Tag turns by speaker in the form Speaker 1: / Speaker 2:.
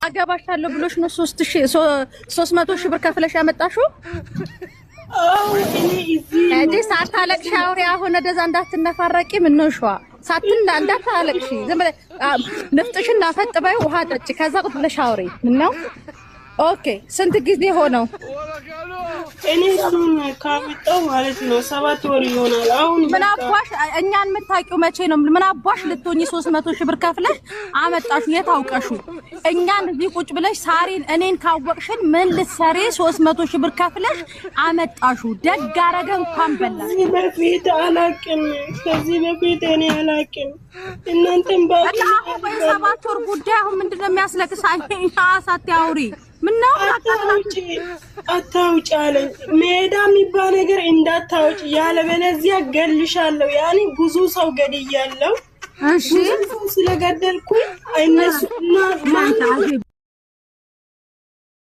Speaker 1: አገባሻለሁ ብሎሽ ነው 300 ሺህ ብር ከፍለሽ ያመጣሽው? እኔ ሳታለቅሽ አውሪ። አሁን ወደዛ እንዳትነፋረቂ። ምን ነው ሸዋ እንዳታለቅሽ። ዝም ብለሽ ንፍጥሽና ፈጥበይ ውሃ ጠጪ። ከዛ ቁጥ ብለሽ አውሪ። ምን ነው ኦኬ። ስንት ጊዜ ሆነው?
Speaker 2: እኔ አሁን ካመጣው ማለት ነው 7 ወር ይሆናል። አሁን
Speaker 1: ምን አባሽ እኛን የምታውቂው መቼ ነው? ምን አባሽ ልትሆኚ 300 ሺህ ብር ከፍለሽ አመጣሽ? የታውቀሹ እኛን እዚህ ቁጭ ብለሽ ሳሪን እኔን ካወቅሽን ምን ልትሰሪ 300 ሺህ ብር ከፍለሽ አመጣሹ? ደግ አረገ እንኳን በላሽ።
Speaker 2: ከዚህ በፊት አላውቅም። ከዚህ በፊት እኔ አላውቅም። እናንተም ባቂ
Speaker 1: በ7 ወር ጉዳይ አሁን ምንድነው የሚያስለቅሳኝ? አሳት ያውሪ። ምን ነው
Speaker 2: አታውጪ አለኝ። ሜዳ የሚባል ነገር እንዳታውጪ ያለበለዚያ ገልሻለሁ። ያኔ ብዙ ሰው ገድያለሁ። እሺ ስለገደልኩ እነሱና